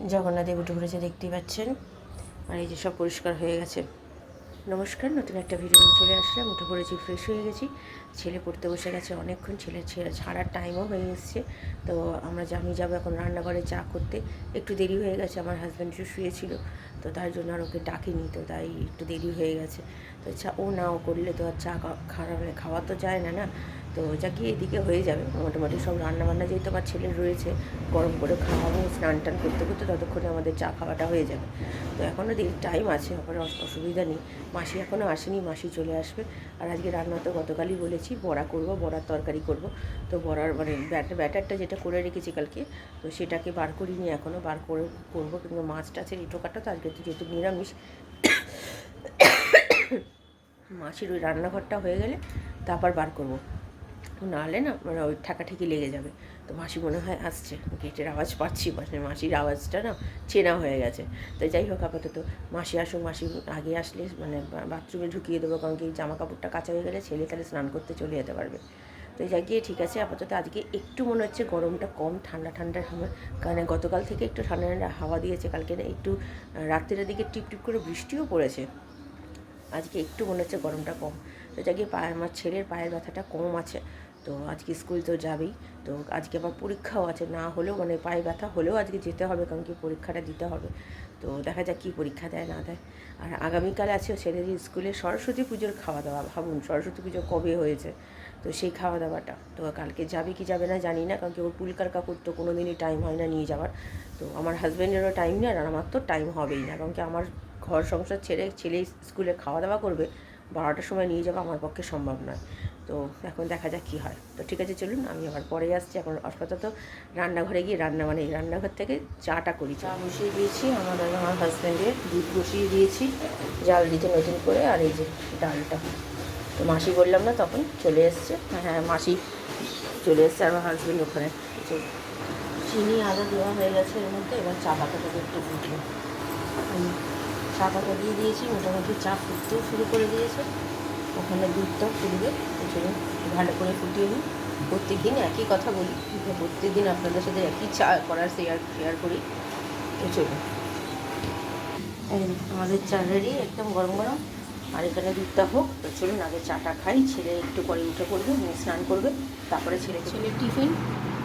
জগন্নাথদেব উঠে পড়েছে, দেখতেই পাচ্ছেন। আর এই যে সব পরিষ্কার হয়ে গেছে। নমস্কার, নতুন একটা ভিডিও চলে আসলাম। উঠে পড়েছি, ফ্রেশ হয়ে গেছি। ছেলে পড়তে বসে গেছে অনেকক্ষণ, ছেলে ছাড়ার টাইমও হয়ে এসছে। তো আমি যাবো এখন রান্নাঘরে চা করতে। একটু দেরি হয়ে গেছে, আমার হাজব্যান্ড শুয়েছিল, তো তার জন্য আর ওকে ডাকিনি, তো তাই একটু দেরি হয়ে গেছে। তো ও করলে তো আর চা খাওয়া তো যায় না না। তো যা কি এদিকে হয়ে যাবে মোটামুটি সব রান্নাবান্না, যেহেতু আমার ছেলের রয়েছে, গরম করে খাওয়াবো, স্নান টান করতে করতে ততক্ষণে আমাদের চা খাওয়াটা হয়ে যাবে। তো এখনও টাইম আছে, আমার অসুবিধা নেই। মাসি এখনও আসেনি, মাসি চলে আসবে। আর আজকে রান্না তো গতকালই বলেছি, বড়া করব, বড়ার তরকারি করব। তো বড়ার মানে ব্যাটারটা যেটা করে রেখেছি কালকে, তো সেটাকে বার করিনি এখনও, বার করে করবো। কিন্তু মাছটা আছে রিটোকাটা, তো আজকে তো যেহেতু নিরামিষ, মাসির ওই রান্নাঘরটা হয়ে গেলে তারপর বার করবো, নাহলে না মানে ওই ঠেকাঠেকি লেগে যাবে। তো মাসি মনে হয় আসছে, গেটের আওয়াজ পাচ্ছি, মাসির আওয়াজটা না চেনা হয়ে গেছে। তো যাই হোক, আপাতত মাসি আসুক, মাসি আগে আসলে মানে বাথরুমে ঢুকিয়ে দেবো, কারণ কি জামা কাপড়টা কাচা হয়ে গেলে ছেলে তাহলে স্নান করতে চলে যেতে পারবে। তো যাই গিয়ে ঠিক আছে। আপাতত আজকে একটু মনে হচ্ছে গরমটা কম, ঠান্ডা ঠান্ডা সময়, কারণ গতকাল থেকে একটু ঠান্ডা ঠান্ডা হাওয়া দিয়েছে, কালকে না একটু রাত্রের দিকে টিপটিপ করে বৃষ্টিও পড়েছে। আজকে একটু মনে হচ্ছে গরমটা কম। তো যাকে আমার ছেলের পায়ের ব্যথাটা কম আছে, তো আজকে স্কুল তো যাবেই। তো আজকে আবার পরীক্ষাও আছে, না হলেও মানে পায়ে ব্যথা হলেও আজকে যেতে হবে, কারণ কি পরীক্ষাটা দিতে হবে। তো দেখা যাক কী পরীক্ষা দেয় না দেয়। আর আগামীকাল আছে ছেলের স্কুলে সরস্বতী পুজোর খাওয়া দাওয়া। ভাবুন, সরস্বতী পুজো কবে হয়েছে, তো সেই খাওয়া দাওয়াটা। তো কালকে যাবে কি যাবে না জানি না, কারণ কি ওর পুলকার কাকুর তো কোনো দিনই টাইম হয় না নিয়ে যাওয়ার। তো আমার হাজব্যান্ডেরও টাইম নেই, আর আমার তো টাইম হবেই না, কারণ কি আমার ঘর সংসার ছেলে স্কুলে খাওয়া দাওয়া করবে, 12টার সময় নিয়ে যাওয়া আমার পক্ষে সম্ভব নয়। তো এখন দেখা যাক কী হয়। তো ঠিক আছে, চলুন আমি আবার পরে আসছি। এখন আপাতত রান্নাঘরে গিয়ে এই রান্নাঘর থেকে চাটা করি। চা বসিয়ে দিয়েছি, আমার হাজব্যান্ডের দুধ বসিয়ে দিয়েছি জাল দিতে নতুন করে। আর এই যে ডালটা, তো মাসি বললাম না তখন চলে এসছে। হ্যাঁ, মাসি চলে এসছে, আর আমার হাজব্যান্ড ওখানে। চিনি আদা দেওয়া হয়ে গেছে এর মধ্যে, এবার চা পাতাটাকে একটু ফুটলো। চা পাতা দিয়ে দিয়েছি, মোটামুটি চা ফুটতেও শুরু করে দিয়েছে। ওখানে দুধটাও ফুটবে, চলুন ভালো করে ফুটিয়ে নিই। প্রত্যেক দিন একই কথা বলি, প্রত্যেক দিন আপনাদের সাথে একই চা করার শেয়ার করি। তো চলুন, আমাদের চা রেডি, একদম গরম গরম। আর এখানে দুধটা হোক। তো চলুন আগে চাটা খাই, ছেলে একটু পরে উঠে পড়বে, স্নান করবে, তারপরে ছেলের টিফিন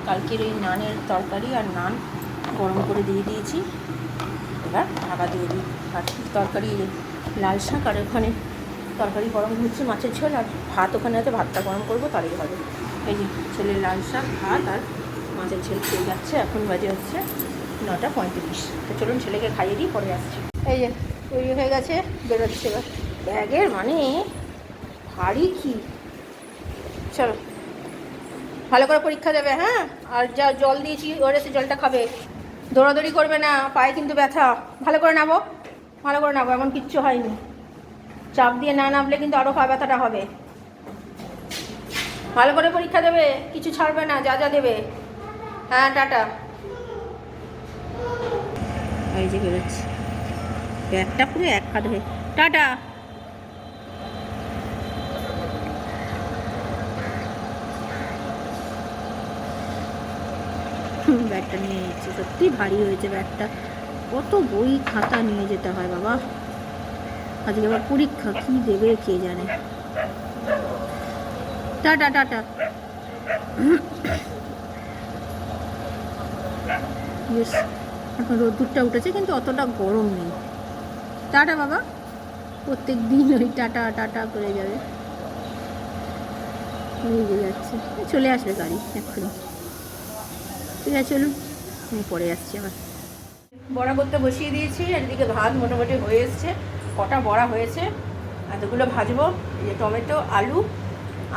কালকের এই নানের তরকারি আর নান গরম করে দিয়ে দিয়েছি। এবার ঢাকা দিয়ে দিই। আর তরকারি লাল শাক, আর ওখানে তরকারি গরম হচ্ছে, মাছের ঝোল, আর ভাত ওখানে আছে, ভাতটা গরম করবো তাহলেই হবে। এই যে ছেলের লাল শাক, ভাত আর মাছের ঝোল খেয়ে যাচ্ছে। এখন বাজে হচ্ছে 9:35। তো চলুন ছেলেকে খাইয়ে দিই, পরে আসছি। এই যে তৈরি হয়ে গেছে, বেরোচ্ছে এবার। ব্যাগের মানে ভারী কি। চলো, ভালো করে পরীক্ষা দেবে, হ্যাঁ। আর যা জল দিয়েছি ওরেসে জলটা খাবে, দৌড়াদৌড়ি করবে না, পায়ে কিন্তু ব্যথা। ভালো করে নাবো, ভালো করে নাবো, এমন কিচ্ছু হয়নি। চাপ দিয়ে না নামলে কিন্তু আরও পা ব্যথাটা হবে। ভালো করে পরীক্ষা দেবে, কিছু ছাড়বে না, যা যা দেবে। হ্যাঁ, টাটা। এই যে বেরোচ্ছি, ব্যাগটা পুরো এক হাত হয়ে। টাটা। ব্যাগটা নিয়ে নিচ্ছি, সত্যি ভারী হয়েছে ব্যাগটা। কত বই খাতা নিয়ে যেতে হয় বাবা। আজকে আবার পরীক্ষা, কী দেবে কে জানে। Tata tata. বেশ, এখন রোদ্দুরটা উঠেছে, কিন্তু অতটা গরম নেই। টাটা বাবা। প্রত্যেক দিন ওই টাটা টাটা করে যাবে, নিয়ে যাচ্ছে, চলে আসবে গাড়ি এক্ষুনি। ঠিক আছে, চলুন আমি পরে আসছি আবার। বড়া করতে বসিয়ে দিয়েছি, এদিকে ভাত মোটামুটি হয়ে এসছে। কটা বড়া হয়েছে, এতগুলো ভাজবো। এই যে টমেটো, আলু,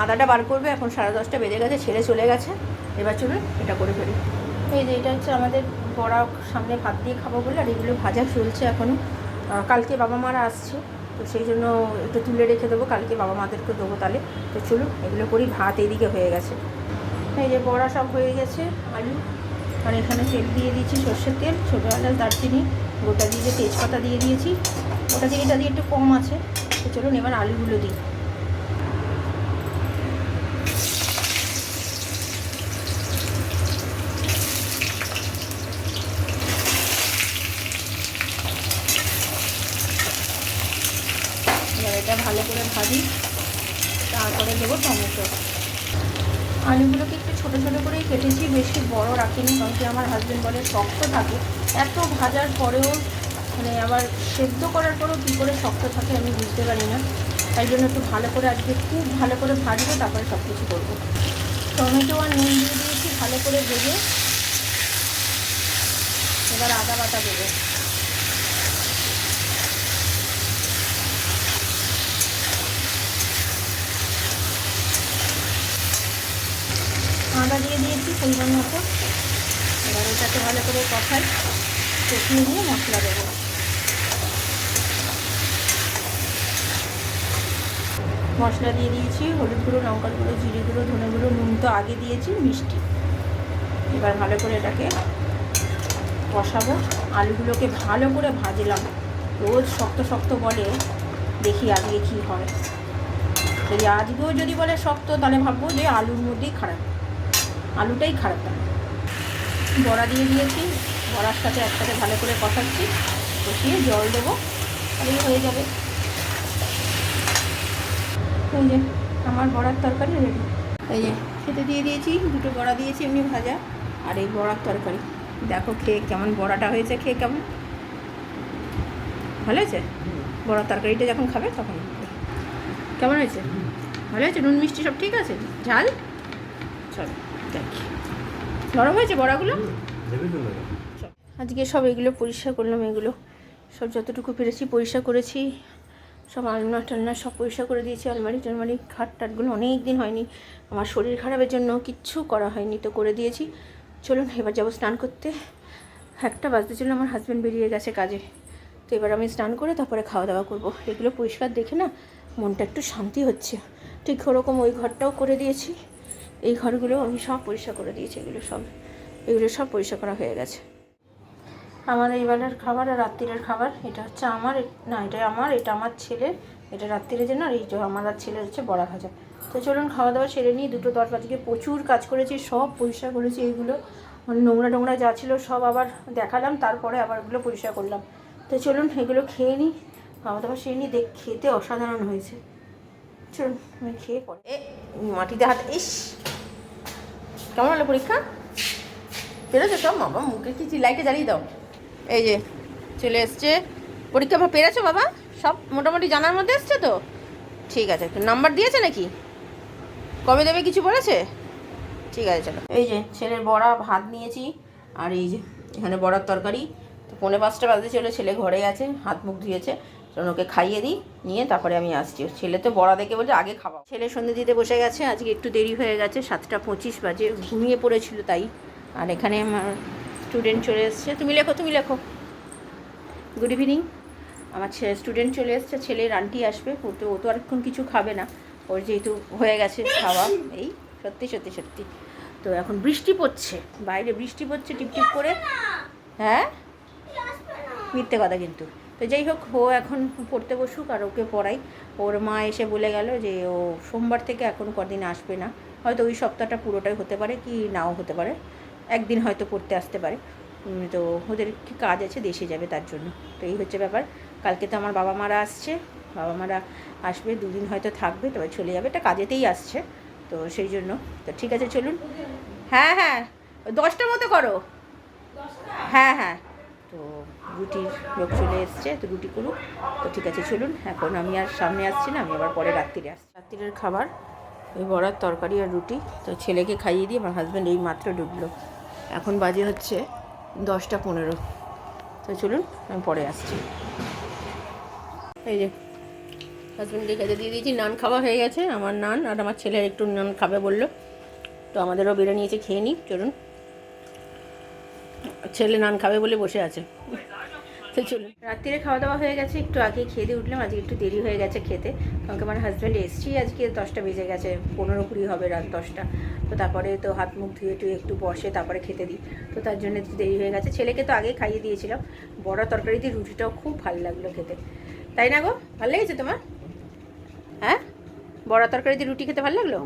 আদাটা বার করবে। এখন 10:30 বেজে গেছে, ছেলে চলে গেছে। এবার চলুন এটা করে ফেলি। এই যে এটা হচ্ছে আমাদের বড়া, সামনে ভাত দিয়ে খাবো বলে। আর এগুলো ভাজা চলছে এখনও। কালকে বাবা মারা আসছে, তো সেই জন্য একটু তুলে রেখে দেবো, কালকে বাবা মাদেরকে দেবো তাহলে। তো চলুন এগুলো করি। ভাত এইদিকে হয়ে গেছে, এই যে বড়া সব হয়ে গেছে। আলু, আর এখানে তেল দিয়ে দিয়েছি, সর্ষের তেল, ছোটো এলাচ, দারচিনি, গোটা দিয়ে তেজপাতা দিয়ে দিয়েছি। ওটা দিয়ে এটা দিয়ে একটু কম আছে। তো চলুন এবার আলুগুলো দিই। ভালো করে ভাজি, তারপরে দেবো টমেটো। আলুগুলোকে একটু ছোটো ছোটো করেই কেটেছি, বেশি বড় রাখিনি, কারণ কি আমার হাজব্যান্ড বলে শক্ত থাকে। এত ভাজার পরেও মানে আবার সেদ্ধ করার পরেও কী করে শক্ত থাকে আমি বুঝতে পারি না। তাই জন্য একটু ভালো করে আজকে খুব ভালো করে ভাজবো, তারপরে সব কিছু করবো। টমেটো আর নুন দিয়ে দিয়েছি ভালো করে ভেজে, এবার আদা বাটা দেবো। আদা দিয়ে দিয়েছি পরিমাণ মতো। এবার এটাকে ভালো করে কষাই, কষিয়ে দিয়ে মশলা দেবো। মশলা দিয়ে দিয়েছি হলুদ গুঁড়ো, লঙ্কার গুঁড়ো, জিরে গুঁড়ো, ধনে গুঁড়ো, নুন তো আগে দিয়েছি, মিষ্টি। এবার ভালো করে এটাকে কষাবো। আলুগুলোকে ভালো করে ভাজলাম, রোজ শক্ত শক্ত বলে, দেখি আজকে কী হয়। যদি আজকেও যদি বলে শক্ত, তাহলে ভাববো যে আলুর মধ্যেই খারাপ, আলুটাই খারাপ। বড়া দিয়ে দিয়েছি, বড়ার সাথে একসাথে ভালো করে কষাচ্ছি, কষিয়ে জল দেবো, তাহলেই হয়ে যাবে। এই যে আমার বড়ার তরকারি রেডি। এই যে খেতে দিয়ে দিয়েছি, দুটো বড়া দিয়েছি এমনি ভাজা, আর এই বড়ার তরকারি। দেখো খেয়ে কেমন বড়াটা হয়েছে, খেয়ে কেমন ভালো হয়েছে। বড়ার তরকারিটা যখন খাবে তখন কেমন হয়েছে, ভালো হয়েছে, নুন মিষ্টি সব ঠিক আছে, ঝাল। চলো দেখি, নরম হয়েছে বড়াগুলো। আজকে সব এগুলো পরিষ্কার করলাম, এগুলো সব যতটুকু পেরেছি পরিষ্কার করেছি। সব আলনা টালনা সব পরিষ্কার করে দিয়েছি, আলমারি টালমারি, খাট টাটগুলো অনেক দিন হয়নি, আমার শরীর খারাপের জন্য কিচ্ছু করা হয়নি, তো করে দিয়েছি। চলুন এবার যাবো স্নান করতে। 1টা বাজতে ছিল, আমার হাজব্যান্ড বেরিয়ে গেছে কাজে, তো এবার আমি স্নান করে তারপরে খাওয়া দাওয়া করবো। এগুলো পরিষ্কার দেখে না মনটা একটু শান্তি হচ্ছে। ঠিক ওরকম ওই ঘরটাও করে দিয়েছি, এই ঘরগুলো আমি সব পরিষ্কার করে দিয়েছি, এগুলো সব পরিষ্কার করা হয়ে গেছে। আমার এই বেলার খাবার আর রাত্রিরের খাবার, এটা হচ্ছে আমার, না এটা আমার, এটা আমার ছেলের, এটা রাত্রিরের জন্য, আর এই আমার আর ছেলের হচ্ছে বড়া ভাজা। তো চলুন খাওয়া দাওয়া সেরে নিই। দুটো তরকারি থেকে প্রচুর কাজ করেছি, সব পরিষ্কার করেছি, এইগুলো মানে নোংরা টোংরা যা ছিল সব আবার দেখালাম, তারপরে আবার এগুলো পরিষ্কার করলাম। তো চলুন এগুলো খেয়ে নিই, খাওয়া দাওয়া সেরে নিই। খেতে অসাধারণ হয়েছে। চলুন আমি খেয়ে পরে মাটিতে হাত। ইস কেমন হলো পরীক্ষা, পেরেছো সব? বাবা মুখে কি লাইটে জ্বালিয়ে দাও। এই যে চলে এসছে পরীক্ষা, পেরেছো বাবা? সব মোটামুটি জানার মধ্যে এসছে তো? ঠিক আছে, নাম্বার দিয়েছে নাকি, কবে দেবে কিছু বলেছে? ঠিক আছে চলো। এই যে ছেলের বড়া ভাত নিয়েছি, আর এই যে এখানে বড়ার তরকারি। তো 4:45 বাজতে চলে, ছেলে ঘরে আছে, হাত মুখ ধুয়েছে, তখন ওকে খাইয়ে দিই, নিয়ে তারপরে আমি আসছি। ছেলে তো বড়া দেখে বলছে আগে খাওয়া। ছেলে সন্ধ্যে দিতে বসে গেছে, আজকে একটু দেরি হয়ে গেছে, 7:25 বাজে, ঘুমিয়ে পড়েছিল তাই। আর এখানে আমার স্টুডেন্ট চলে এসছে, তুমি লেখো। Good evening. আমার স্টুডেন্ট চলে এসছে, ছেলের আন্টি আসবে, ও তো আরেকক্ষণ কিছু খাবে না, ওর যেহেতু হয়ে গেছে খাওয়া। এই সত্যি তো এখন বৃষ্টি পড়ছে, বাইরে বৃষ্টি পড়ছে টিপটিপ করে। হ্যাঁ মিথ্যে কথা কিন্তু। তো যাই হোক, ও এখন পড়তে বসুক আর ওকে পড়াই। ওর মা এসে বলে গেল যে ও সোমবার থেকে এখন কদিন আসবে না, হয়তো ওই সপ্তাহটা পুরোটাই হতে পারে, কি নাও হতে পারে, একদিন হয়তো পড়তে আসতে পারে। তো ওদের কি কাজ আছে, দেশে যাবে তার জন্য। তো এই হচ্ছে ব্যাপার। কালকে তো আমার বাবা মারা আসছে, বাবা মারা আসবে, 2 দিন হয়তো থাকবে, তবে চলে যাবে, এটা কাজেতেই আসছে, তো সেই জন্য। তো ঠিক আছে চলুন। হ্যাঁ 10টার মতো করো। হ্যাঁ তো রুটির লোক চলে এসছে, তো রুটি করুক। তো ঠিক আছে চলুন, এখন আমি আর সামনে আসছি না, আমি আবার পরে রাত্রিরে আসছি। রাত্রিরের খাবার ওই বড়ার তরকারি আর রুটি। তো ছেলেকে খাইয়ে দিয়ে আমার হাজব্যান্ড এই মাত্র ঢুকলো, এখন বাজে হচ্ছে 10:15। তো চলুন আমি পরে আসছি। এই যে হাজব্যান্ডকে খেতে দিয়ে দিয়েছি, নান খাওয়া হয়ে গেছে, আমার নান, আর আমার ছেলের একটু নান খাবে বললো, তো আমাদেরও বেড়ে নিয়েছে, খেয়ে নিই চলুন। ছেলে নান খাবে বলে বসে আছে। তো চলুন, রাত্রিরে খাওয়া দাওয়া হয়ে গেছে, একটু আগে খেয়ে দিয়ে উঠলাম, আজকে একটু দেরি হয়ে গেছে খেতে, কারণ আমার হাজব্যান্ড এসছি আজকে 10টা বেজে গেছে, 15-20 হবে রাত 10টা। তো তারপরে তো হাত মুখ ধুয়ে টুয়ে একটু বসে তারপরে খেতে দিই, তো তার জন্য একটু দেরি হয়ে গেছে। ছেলেকে তো আগেই খাইয়ে দিয়েছিলাম। বড়া তরকারি দিয়ে রুটিটাও খুব ভালো লাগলো খেতে, তাই না গো? ভালো লেগেছে তোমার? হ্যাঁ বড়া তরকারি দিয়ে রুটি খেতে ভালো লাগলো?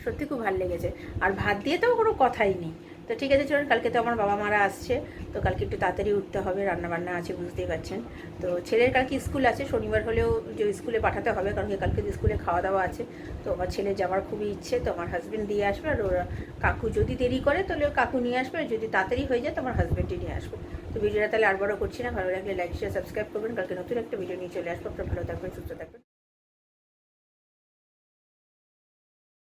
সত্যি খুব ভালো লেগেছে। আর ভাত দিয়ে তো কোনো কথাই নেই, তো ঠিক আছে চলুন, কালকে তো আমার বাবা মারা আসছে, তো কালকে একটু তাড়াতাড়ি উঠতে হবে, রান্নাবান্না আছে বুঝতেই পারছেন। তো ছেলের কালকে স্কুল আছে, শনিবার হলেও যে স্কুলে পাঠাতে হবে, কারণ কি কালকে স্কুলে খাওয়া দাওয়া আছে। তো আমার ছেলে যাওয়ার খুবই ইচ্ছে, তো আমার হাজব্যান্ড দিয়ে আসবে, আর ওরা কাকু যদি দেরি করে তাহলে কাকু নিয়ে আসবে, আর যদি তাড়াতাড়ি হয়ে যায় তো আমার হাজব্যান্ডই নিয়ে আসবে। তো ভিডিওটা তাহলে আর বড় করছি না, ভালো লাগলে লাইক শেয়ার সাবস্ক্রাইব করবেন। কালকে নতুন একটা ভিডিও নিয়ে চলে আসবো। আপনারা ভালো থাকবেন, সুস্থ থাকবেন।